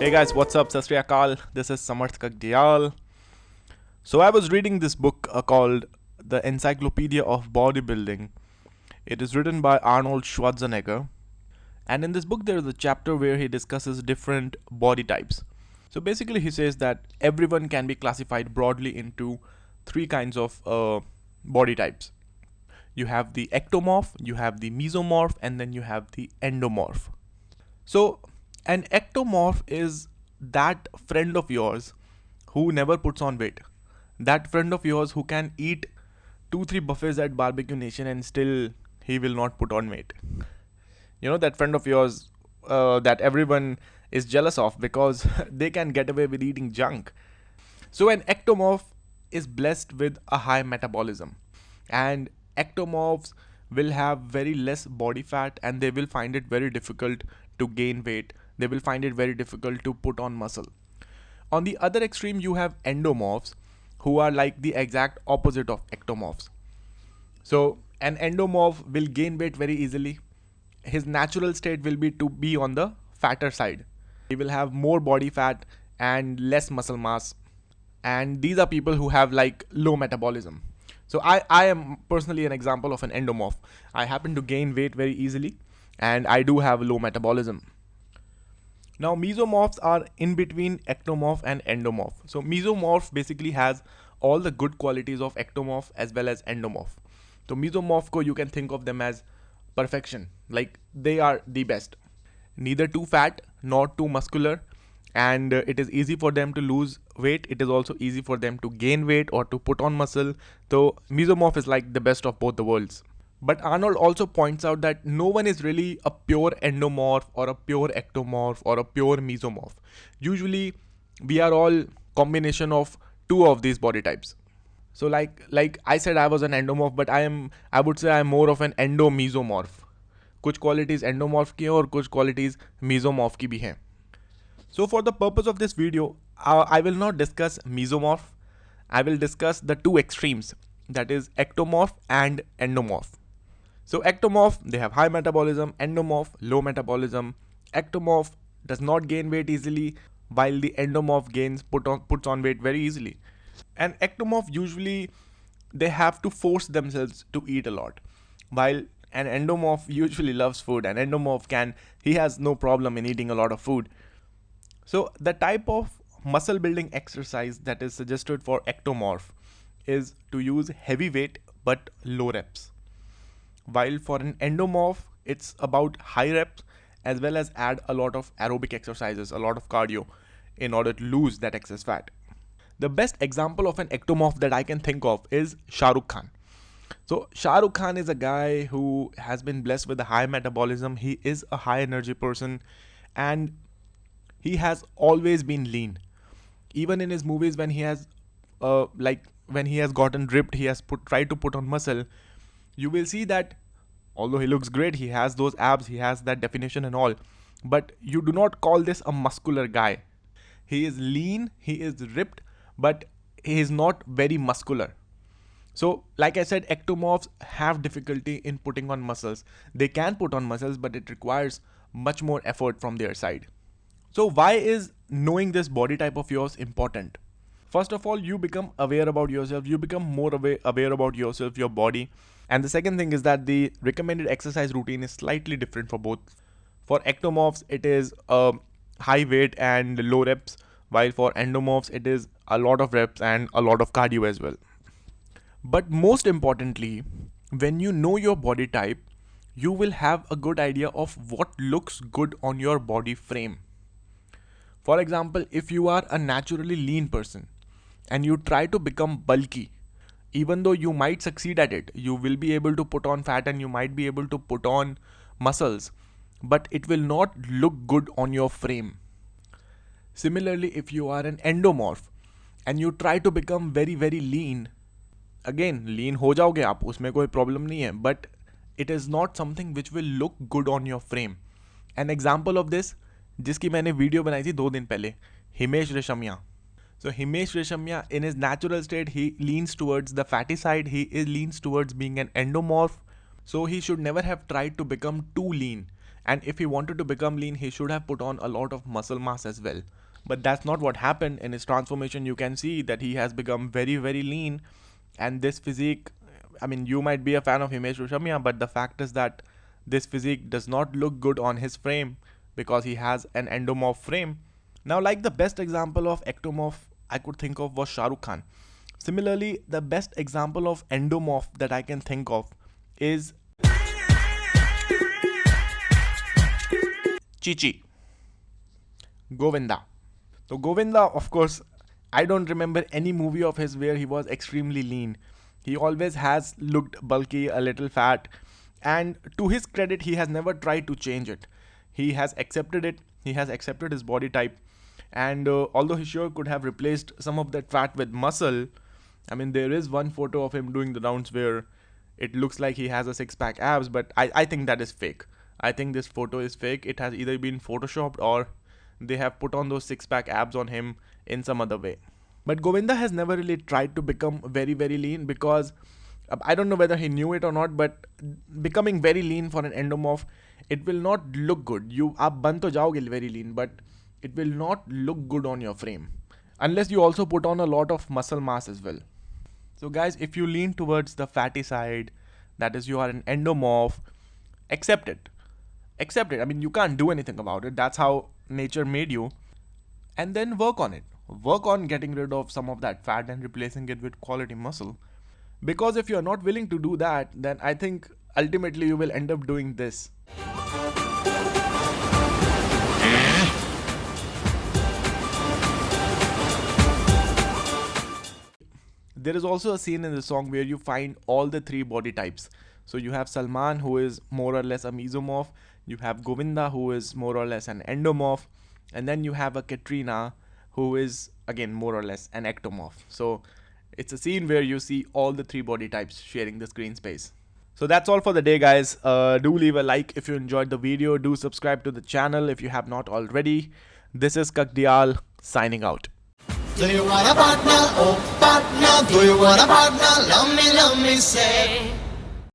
Hey guys, what's up? Sat Sri Akal. This is Samarth Kakdiyal. So I was reading this book called The Encyclopedia of Bodybuilding. It is written by Arnold Schwarzenegger. And in this book there is a chapter where he discusses different body types. So basically he says that everyone can be classified broadly into three kinds of body types. You have the ectomorph, you have the mesomorph, and then you have the endomorph. So an ectomorph is that friend of yours who never puts on weight. That friend of yours who can eat 2-3 buffets at Barbecue Nation and still he will not put on weight. You know, that friend of yours that everyone is jealous of because they can get away with eating junk. So an ectomorph is blessed with a high metabolism, and ectomorphs will have very less body fat and they will find it very difficult to gain weight. They will find it very difficult to put on muscle. On the other extreme, you have endomorphs who are like the exact opposite of ectomorphs. So an endomorph will gain weight very easily. His natural state will be to be on the fatter side. He will have more body fat and less muscle mass. And these are people who have like low metabolism. So I am personally an example of an endomorph. I happen to gain weight very easily and I do have low metabolism. Now mesomorphs are in between ectomorph and endomorph. So mesomorph basically has all the good qualities of ectomorph as well as endomorph. So mesomorph ko you can think of them as perfection, like they are the best. Neither too fat nor too muscular, and it is easy for them to lose weight. It is also easy for them to gain weight or to put on muscle. So mesomorph is like the best of both the worlds. But Arnold also points out that no one is really a pure endomorph or a pure ectomorph or a pure mesomorph. Usually we are all combination of two of these body types. So like I said, I was an endomorph, but I would say I'm more of an endomesomorph. कुछ qualities endomorph की हैं और कुछ qualities mesomorph की भी हैं. So for the purpose of this video, I will not discuss mesomorph. I will discuss the two extremes, that is ectomorph and endomorph. So ectomorph, they have high metabolism, endomorph, low metabolism. Ectomorph does not gain weight easily, while the endomorph puts on weight very easily. And ectomorph usually they have to force themselves to eat a lot, while an endomorph usually loves food. An endomorph he has no problem in eating a lot of food. So the type of muscle building exercise that is suggested for ectomorph is to use heavy weight but low reps. While for an endomorph, it's about high reps as well as add a lot of aerobic exercises, a lot of cardio in order to lose that excess fat. The best example of an ectomorph that I can think of is Shah Rukh Khan. So Shah Rukh Khan is a guy who has been blessed with a high metabolism. He is a high energy person and he has always been lean. Even in his movies, when he has when he has gotten ripped, he has tried to put on muscle. You will see that although he looks great, he has those abs, he has that definition and all, but you do not call this a muscular guy. He is lean, he is ripped, but he is not very muscular. So like I said, ectomorphs have difficulty in putting on muscles. They can put on muscles, but it requires much more effort from their side. So why is knowing this body type of yours important? First of all, you become aware about yourself. You become more aware about yourself, your body. And the second thing is that the recommended exercise routine is slightly different for both. For ectomorphs, it is high weight and low reps, while for endomorphs, it is a lot of reps and a lot of cardio as well. But most importantly, when you know your body type, you will have a good idea of what looks good on your body frame. For example, if you are a naturally lean person and you try to become bulky, even though you might succeed at it, you will be able to put on fat and you might be able to put on muscles, but it will not look good on your frame. Similarly, if you are an endomorph and you try to become very lean, again, lean हो जाओगे आप, उसमें कोई problem नहीं है, but it is not something which will look good on your frame. An example of this, जिसकी मैंने video बनाई थी 2 दिन पहले, Himesh Reshammiya. So Himesh Reshamya, in his natural state, he leans towards the fatty side. He leans towards being an endomorph. So he should never have tried to become too lean. And if he wanted to become lean, he should have put on a lot of muscle mass as well. But that's not what happened. In his transformation, you can see that he has become very, very lean. And this physique, I mean, you might be a fan of Himesh Reshammiya, but the fact is that this physique does not look good on his frame because he has an endomorph frame. Now, like the best example of ectomorph I could think of was Shah Rukh Khan. Similarly, the best example of endomorph that I can think of is Chichi, Govinda. So Govinda, of course, I don't remember any movie of his where he was extremely lean. He always has looked bulky, a little fat, and to his credit, he has never tried to change it. He has accepted it. He has accepted his body type, and although he sure could have replaced some of that fat with muscle, I mean, there is one photo of him doing the rounds where it looks like he has a six-pack abs, but I think that is fake. I think this photo is fake. It has either been photoshopped or they have put on those six-pack abs on him in some other way. But Govinda has never really tried to become very, very lean because I don't know whether he knew it or not, but becoming very lean for an endomorph, it will not look good. आप बन तो जाओगे very lean, but it will not look good on your frame unless you also put on a lot of muscle mass as well. So guys, if you lean towards the fatty side, that is, you are an endomorph, accept it. Accept it. I mean, you can't do anything about it. That's how nature made you. And then work on it. Work on getting rid of some of that fat and replacing it with quality muscle. Because if you're not willing to do that, then I think ultimately you will end up doing this. There is also a scene in the song where you find all the three body types. So you have Salman, who is more or less a mesomorph. You have Govinda, who is more or less an endomorph. And then you have a Katrina, who is again more or less an ectomorph. So it's a scene where you see all the three body types sharing the screen space. So that's all for the day, guys. Do leave a like if you enjoyed the video. Do subscribe to the channel if you have not already. This is Kakdial signing out. Do you want a partner? Oh, partner. Do you want a partner? Love me, say.